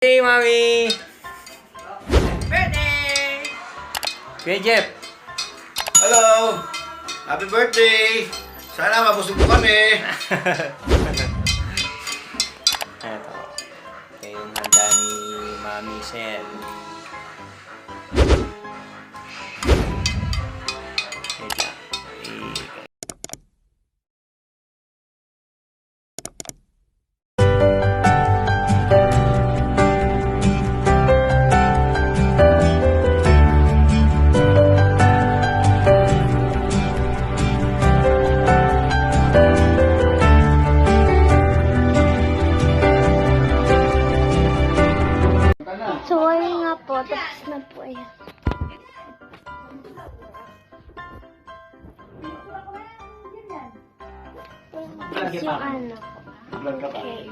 Hey, Mami! Birthday! Kuya Jeff! Hello! Happy birthday! Sana mabusog mo kami! Ito. Ito yung handa ni Mami Sen. Wait lang. So, ayun nga po, tapos na po ayan. Tapos yung ano po. Okay.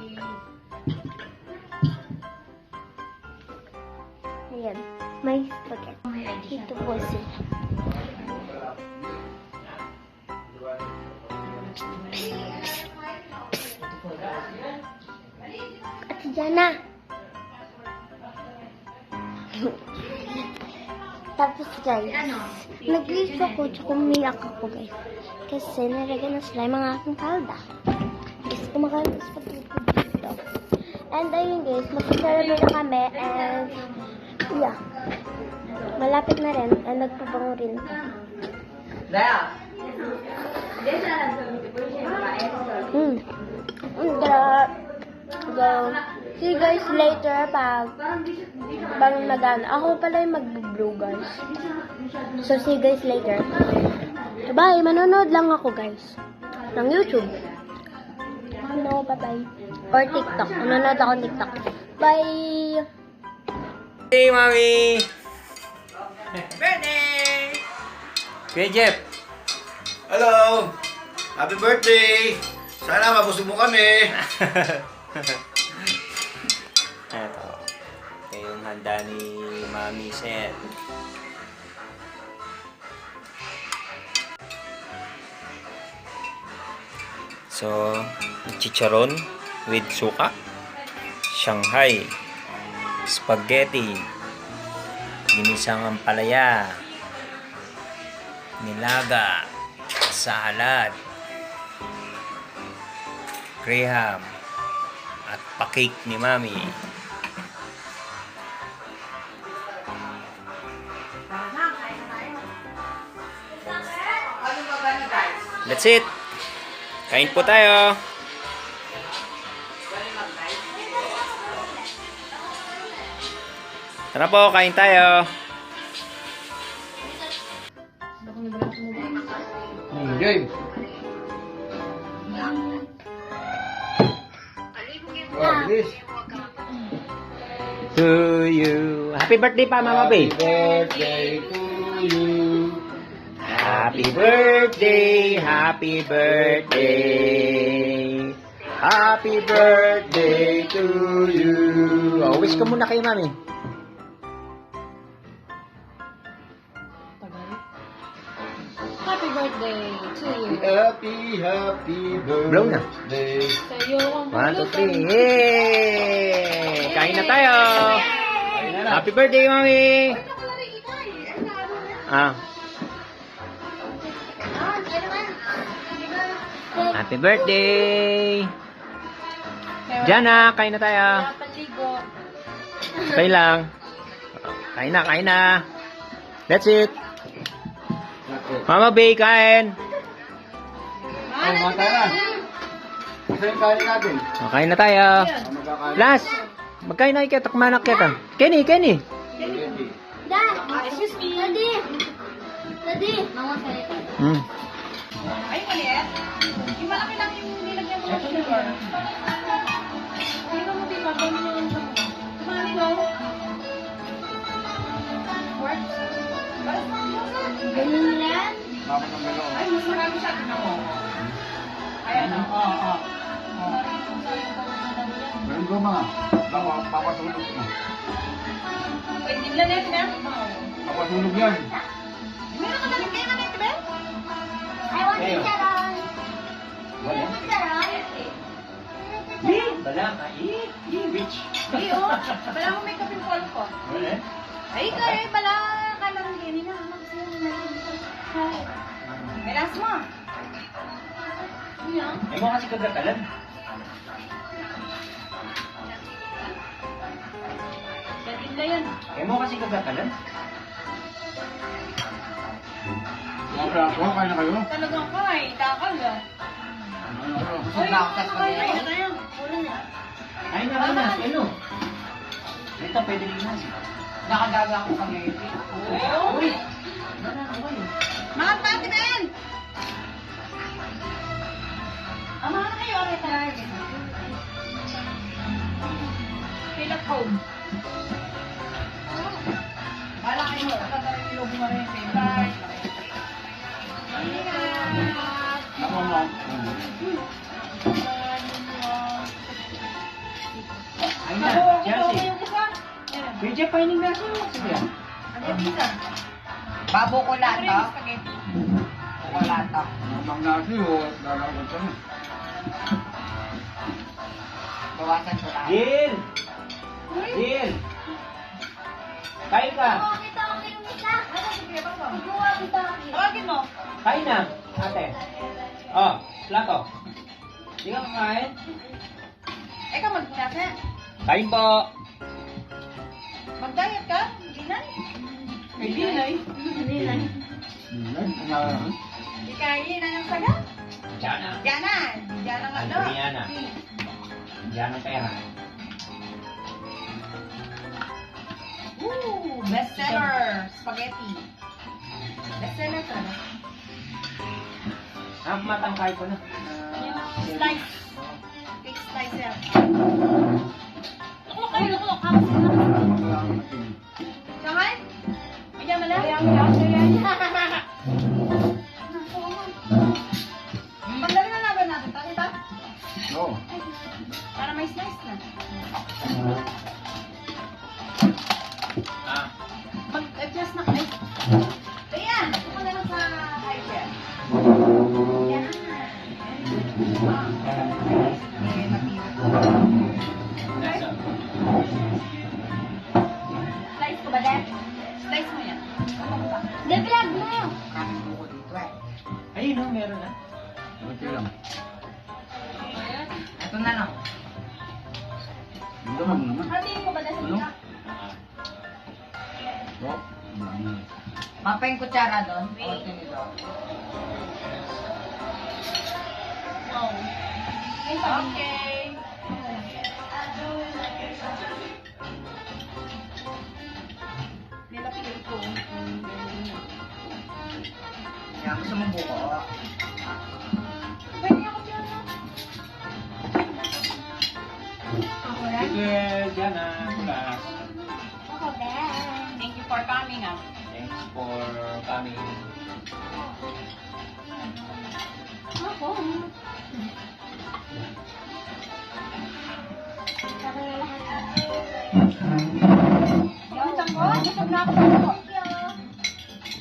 Ayan, may spaghetti. Ito po sila. At Jana. Tapos guys, nag-iis ako tsaka umiyak ako guys. Kasi nalagyan na slime ang aking palda. Guys, kumakain ko sa pagkakita dito. And ayun guys, mag-celebrate na kami and yeah. Malapit na rin and nagpabango rin ako. See you guys later pag nagana. Ako pala yung mag-blue guys. So see you guys later. So bye, manonood lang ako guys. Ng YouTube. No, bye-bye. Or TikTok. Manonood ako ng TikTok. Bye! Hey, Mami! Birthday! Kuya Jeff! Hello! Happy birthday! Sana mabusog mo kami! Ito. Ito yung handa ni Mami Sen. So, chicharon with suka, Shanghai, spaghetti, ginisang ampalaya, nilaga, salad, graham, at pa-cake ni Mami. That's it. Kain po tayo. Tara po, kain tayo. Game! Oh, bilis! To you. Happy birthday pa, Mama Bay. Birthday to you! Happy birthday, happy birthday. Happy birthday to you! Oh, wish ka muna kay Mami. Happy birthday to you. Happy Blow na. birthday! Sa'yo ang 1, 2, 3. Yay! Kain na tayo. Happy birthday, Mami. Ah. Happy birthday. Jana, kain na tayo. Paligo. Kain lang. Kain na, kain na. That's it. Mama Bay, kain. Ay, mata na! Isa yung kain natin. Oh, kain na tayo. Magkakain. Last. Magkain na kita, takmanak kita. Kenny, Kenny. Dad! Excuse me! Daddy! Daddy! Mama, salita. Ay, maliit. Yung malaki lang yung nilagyan mo ng sugar. Ay, mo diba? Gawin mo yung mali mo. Works? Ganun lang? Ay, mas marami siya. Tignan mo. Ay, ano? Oo. Meron ko mga. Papasunog mo. Wait, tignan natin na. Papasunog yan. Meron ka na rin kayo na natin, Ben? I want chicharon. Wala. Chicharon? Bala ka. Rich. Ay, oh. Bala mo may kaping polo ko. Wala eh. Ay, kaya bala ka lang din. Hinahanap siya ng Melas mo. Ano? Ay mo kasi kagakalan. Dating na yan. Ay mo kasi kagakalan. Mga braso, kain na kayo. Talagang kay, dakal ah. Busog na ako sa Ay, tayo. Ulo na. Ay na. Ano? Ito pwede rin na. Nakadaga ako sa ngayon. Uy! Mga pati men! Ama na kayo, okay talaga. Feel at home. Bala kayo, tatawin yung lobo mo rin. Bye. Ingat! Ako mo. Ay na. Chelsea. Medyo paining na siya. Sige. Ano yung pizza? Babo ko lahat, Ano yung spaghetti? ko lahat. Mamang nasi o dalagot ka na. Bawasan ko lahat. Jill! Jill! Kain ka. Tawagin mo. Kain na, ate. Oh, plato. Hindi ka kakain? Ikaw mag-diet. Kain po. Mag-diet ka? Hindi na. Hindi na. Hindi kain na ng saga? Diyan na. Diyan na. Diyan ang ano. Diyan na. Diyan ang pera. Ooh, bestseller. Spaghetti. Bestseller ka na. Matangkay ko na. Slice. Cake slicer. Nakulok kayo, nakulok. Kamas ka na. Sangay? Ayan mo lang? Ayan. Pagdali na laban natin. Tali ba? Oo. Para may slice na. Mag-adjust na kayo. Ayan! Ito na lang sa high chair. Ayan. Slice ko ba, Dad? Slice mo yan. De-vlog mo! Kaming buko dito eh. Ayun no, meron na. Okay lang. Ito na lang. Hindi mo naman. Hatiin ko ba, Dad? Ano? Oo. Mapa yung kutsara doon. O tinito. Wow. Okay. Nilapigil ko. Kaya gusto mong buko. Pwede ako dyan. Ako rin? Sige, diyan na. Kulas. Ako, Ben. Thank you for coming, ah. Thanks for coming. Ako. Ako na lahat. Gutom ko? Gutom na ako sa ako.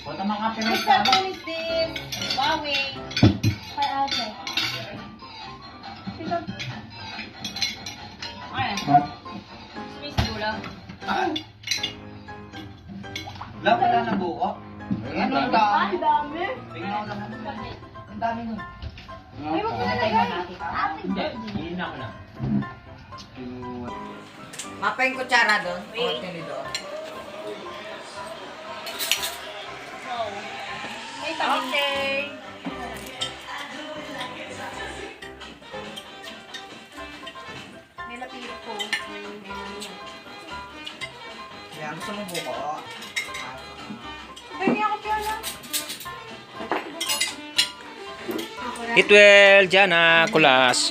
Punta mga kape Which cellphone is this? Huawei. Kay Ate. Ito. Ayan. Swiss gula. Wala na buko. Ayan, Ano ang dami. dami? dami. Tingnan ko lang. Ang dami nun. Ay, huwag mo na Patay lagay. na natin. Hindi, hindi na ako na. Mapa yung kutsara doon. O tinito. Okay. Nilapit ko. Kaya gusto mong buko. Pwede ako pala. Eat well, diyan na. Kulas.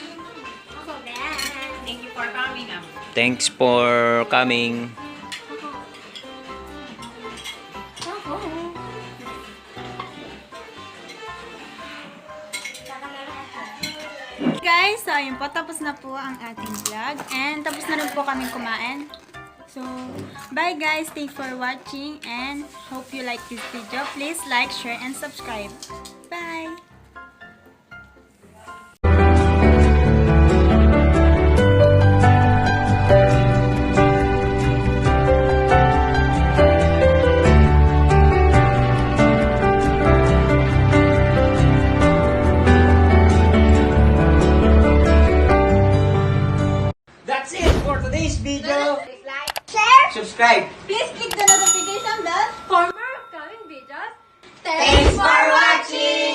Ako, Ben. Thank you for coming, ah. Thanks for coming. Ako. Saka na lahat. Guys, so ayun po, tapos na po ang ating vlog and tapos na rin po kaming kumain. So, bye guys, thanks for watching and hope you like this video. Please like, share, and subscribe. Bye! this video. Share. Subscribe. Please click the notification bell for more upcoming videos. Thanks for watching.